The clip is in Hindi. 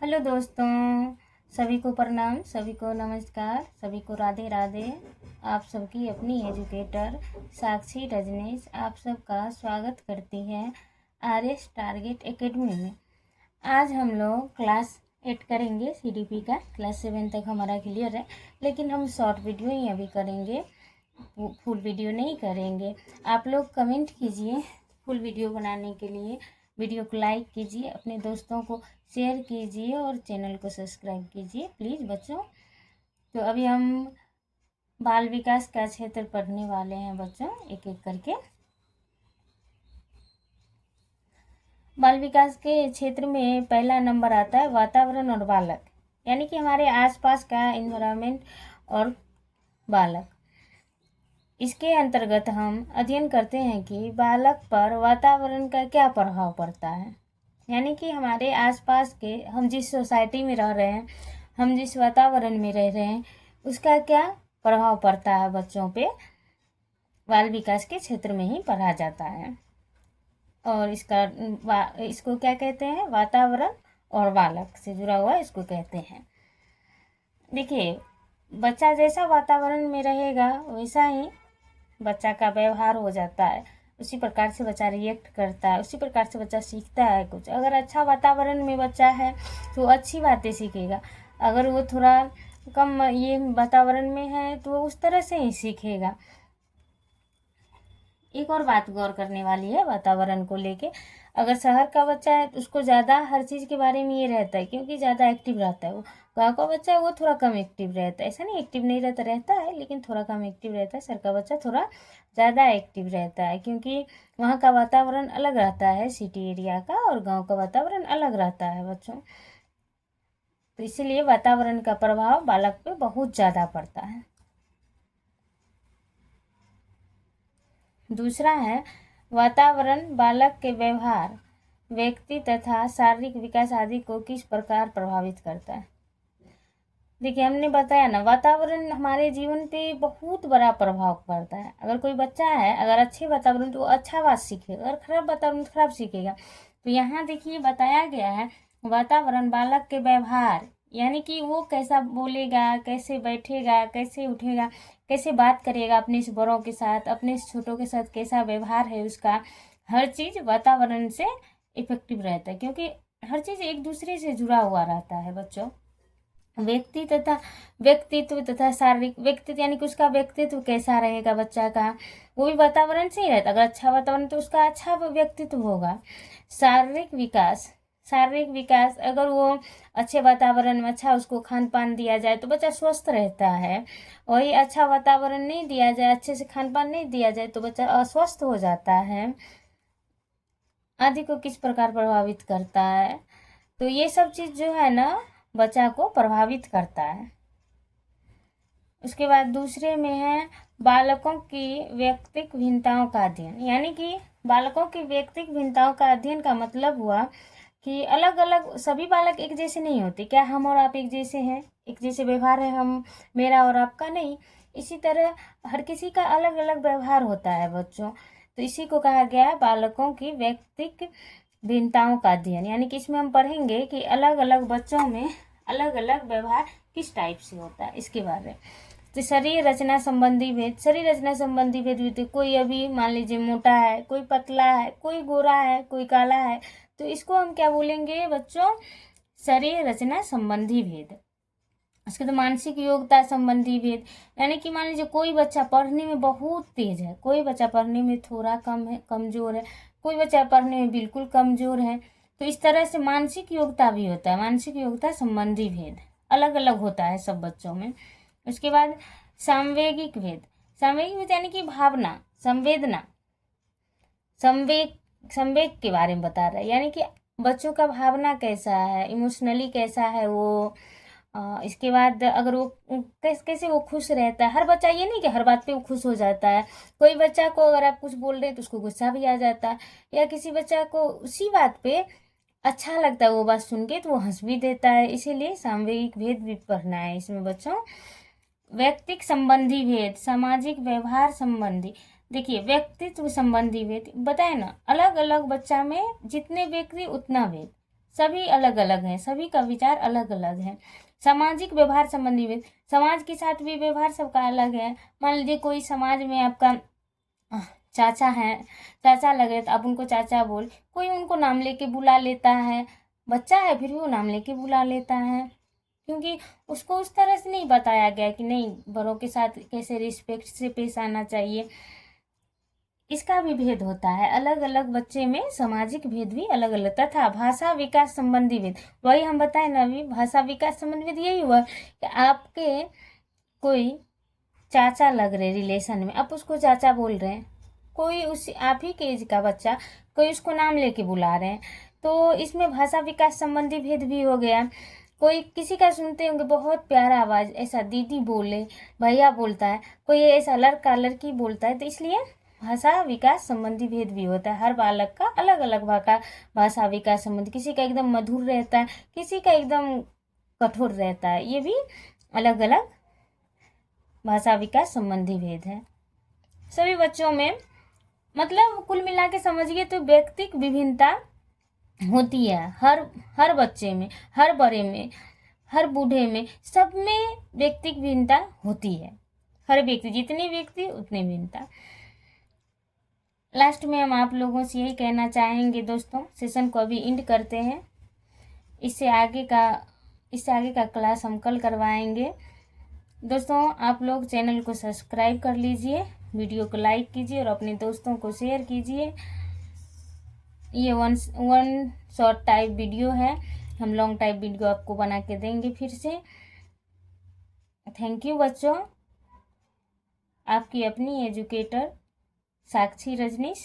हेलो दोस्तों, सभी को प्रणाम, सभी को नमस्कार, सभी को राधे राधे। आप सबकी अपनी एजुकेटर साक्षी रजनीश आप सबका स्वागत करती है आरएस टारगेट एकेडमी में। आज हम लोग क्लास 8 करेंगे। सीडीपी का क्लास 7 तक हमारा क्लियर है, लेकिन हम शॉर्ट वीडियो ही अभी करेंगे, फुल वीडियो नहीं करेंगे। आप लोग कमेंट कीजिए फुल वीडियो बनाने के लिए। वीडियो को लाइक कीजिए, अपने दोस्तों को शेयर कीजिए और चैनल को सब्सक्राइब कीजिए प्लीज़ बच्चों। तो अभी हम बाल विकास का क्षेत्र पढ़ने वाले हैं बच्चों, एक एक करके। बाल विकास के क्षेत्र में पहला नंबर आता है वातावरण और बालक, यानी कि हमारे आसपास का इन्वायरमेंट और बालक। इसके अंतर्गत हम अध्ययन करते हैं कि बालक पर वातावरण का क्या प्रभाव पड़ता है, यानी कि हमारे आसपास के, हम जिस सोसाइटी में रह रहे हैं, हम जिस वातावरण में रह रहे हैं, उसका क्या प्रभाव पड़ता है बच्चों पे, बाल विकास के क्षेत्र में ही पढ़ा जाता है। और इसको क्या कहते हैं, वातावरण और बालक से जुड़ा हुआ इसको कहते हैं। देखिए, बच्चा जैसा वातावरण में रहेगा वैसा ही बच्चा का व्यवहार हो जाता है, उसी प्रकार से बच्चा रिएक्ट करता है, उसी प्रकार से बच्चा सीखता है कुछ। अगर अच्छा वातावरण में बच्चा है तो अच्छी बातें सीखेगा, अगर वो थोड़ा कम ये वातावरण में है तो वो उस तरह से ही सीखेगा। एक और बात गौर करने वाली है वातावरण को लेके। अगर शहर का बच्चा है तो उसको ज़्यादा हर चीज़ के बारे में ये रहता है, क्योंकि ज़्यादा एक्टिव रहता है। वो गाँव का बच्चा है वो थोड़ा कम एक्टिव रहता है, ऐसा नहीं एक्टिव नहीं रहता है, लेकिन थोड़ा कम एक्टिव रहता है। शहर का बच्चा थोड़ा ज़्यादा एक्टिव रहता है, क्योंकि वहाँ का वातावरण अलग रहता है सिटी एरिया का, और गाँव का वातावरण अलग रहता है बच्चों। तो इसीलिए वातावरण का प्रभाव बालक पे बहुत ज़्यादा पड़ता है। दूसरा है वातावरण बालक के व्यवहार, व्यक्ति तथा शारीरिक विकास आदि को किस प्रकार प्रभावित करता है। देखिए, हमने बताया ना, वातावरण हमारे जीवन पे बहुत बड़ा प्रभाव पड़ता है। अगर कोई बच्चा है, अगर अच्छे वातावरण तो अच्छा बात सीखेगा, अगर खराब वातावरण तो खराब सीखेगा। तो यहाँ देखिए बताया गया है वातावरण बालक के व्यवहार, यानी कि वो कैसा बोलेगा, कैसे बैठेगा, कैसे उठेगा, कैसे बात करेगा अपने से बड़ों के साथ, अपने से छोटों के साथ कैसा व्यवहार है उसका, हर चीज़ वातावरण से इफेक्टिव रहता है, क्योंकि हर चीज़ एक दूसरे से जुड़ा हुआ रहता है बच्चों। व्यक्तित्व तथा शारीरिक व्यक्तित्व, यानी कि उसका व्यक्तित्व कैसा रहेगा बच्चा का, वो भी वातावरण से ही रहता है। अगर अच्छा वातावरण तो उसका अच्छा व्यक्तित्व होगा। शारीरिक विकास, अगर वो अच्छे वातावरण में अच्छा उसको खान पान दिया जाए तो बच्चा स्वस्थ रहता है। वही अच्छा वातावरण नहीं दिया जाए, अच्छे से खान पान नहीं दिया जाए तो बच्चा अस्वस्थ हो जाता है। आदि को किस प्रकार प्रभावित करता है, तो ये सब चीज़ जो है ना बच्चा को प्रभावित करता है। उसके बाद दूसरे में है बालकों की व्यक्तिक भिन्नताओं का अध्ययन, यानी कि बालकों की व्यक्तिक भिन्नताओं का अध्ययन का मतलब हुआ कि अलग अलग, सभी बालक एक जैसे नहीं होते। क्या हम और आप एक जैसे हैं, एक जैसे व्यवहार है हम, मेरा और आपका नहीं। इसी तरह हर किसी का अलग अलग व्यवहार होता है बच्चों। तो इसी को कहा गया है बालकों की व्यक्तिक भिन्नताओं का अध्ययन, यानी कि इसमें हम पढ़ेंगे कि अलग अलग बच्चों में अलग अलग व्यवहार किस टाइप से होता है, इसके बारे में। तो शरीर रचना संबंधी भेद, शरीर रचना संबंधी भेद भी तो, कोई अभी मान लीजिए मोटा है, कोई पतला है, कोई गोरा है, कोई काला है, तो इसको हम क्या बोलेंगे बच्चों, शरीर रचना संबंधी भेद। उसके बाद मानसिक योग्यता संबंधी भेद, यानी कि मान लीजिए कोई बच्चा पढ़ने में बहुत तेज है, कोई बच्चा पढ़ने में थोड़ा कम है, कमजोर है, कोई बच्चा पढ़ने में बिल्कुल कमजोर है। तो इस तरह से मानसिक योग्यता भी होता है, मानसिक योग्यता संबंधी भेद अलग अलग होता है सब बच्चों में। उसके बाद सांवेगिक भेद, सांवेगिक भेद यानी कि भावना, संवेदना, संवेग के बारे में बता रहा है, यानी कि बच्चों का भावना कैसा है, इमोशनली कैसा है वो। इसके बाद अगर वो कैसे वो खुश रहता है। हर बच्चा ये नहीं कि हर बात पे वो खुश हो जाता है, कोई बच्चा को अगर आप कुछ बोल रहे हैं तो उसको गुस्सा भी आ जाता है, या किसी बच्चा को उसी बात पे अच्छा लगता है वो बात सुन के तो वो हंस भी देता है। इसीलिए सामवेगिक भेद भी पढ़ना है इसमें बच्चों। व्यक्तिक संबंधी भेद, सामाजिक व्यवहार संबंधी। देखिए, व्यक्तित्व संबंधी भेद बताए ना, अलग अलग बच्चा में जितने व्यक्ति उतना भेद, सभी अलग अलग हैं, सभी का विचार अलग अलग है। सामाजिक व्यवहार संबंधी भेद, समाज के साथ भी व्यवहार सबका अलग है। मान लीजिए कोई समाज में आपका चाचा है, चाचा लगे तो आप उनको चाचा बोल, कोई उनको नाम लेके बुला लेता है, बच्चा है फिर भी वो नाम लेके बुला लेता है, क्योंकि उसको उस तरह से नहीं बताया गया कि नहीं बड़ों के साथ कैसे रिस्पेक्ट से पेश आना चाहिए। इसका भी भेद होता है, अलग अलग बच्चे में सामाजिक भेद भी अलग अलग। तथा भाषा विकास संबंधी भेद, वही हम बताए ना अभी, भाषा विकास संबंधी भेद यही हुआ कि आपके कोई चाचा लग रहे रिलेशन में, आप उसको चाचा बोल रहे हैं, कोई उस आप ही के एज का बच्चा कोई उसको नाम लेके बुला रहे हैं, तो इसमें भाषा विकास संबंधी भेद भी हो गया। कोई किसी का सुनते होंगे बहुत प्यारा आवाज, ऐसा दीदी बोले, भैया बोलता है, कोई ऐसा लड़का लड़की बोलता है, तो इसलिए भाषा विकास संबंधी भेद भी होता है। हर बालक का अलग अलग भाषा विकास संबंधी, किसी का एकदम मधुर रहता है, किसी का एकदम कठोर रहता है, ये भी अलग अलग भाषा विकास संबंधी भेद है सभी बच्चों में। मतलब कुल मिला के समझिए तो व्यक्तिक विभिन्नता होती है हर बच्चे में, हर बड़े में, हर बूढ़े में, सब में व्यक्तिक भिन्नता होती है। हर व्यक्ति, जितने व्यक्ति उतनी भिन्नता। लास्ट में हम आप लोगों से यही कहना चाहेंगे दोस्तों, सेशन को अभी एंड करते हैं, इससे आगे का क्लास हम कल करवाएंगे। दोस्तों आप लोग चैनल को सब्सक्राइब कर लीजिए, वीडियो को लाइक कीजिए और अपने दोस्तों को शेयर कीजिए। ये वन शॉर्ट टाइप वीडियो है, हम लॉन्ग टाइप वीडियो आपको बना के देंगे फिर से। थैंक यू बच्चों, आपकी अपनी एजुकेटर साक्षी रजनीश।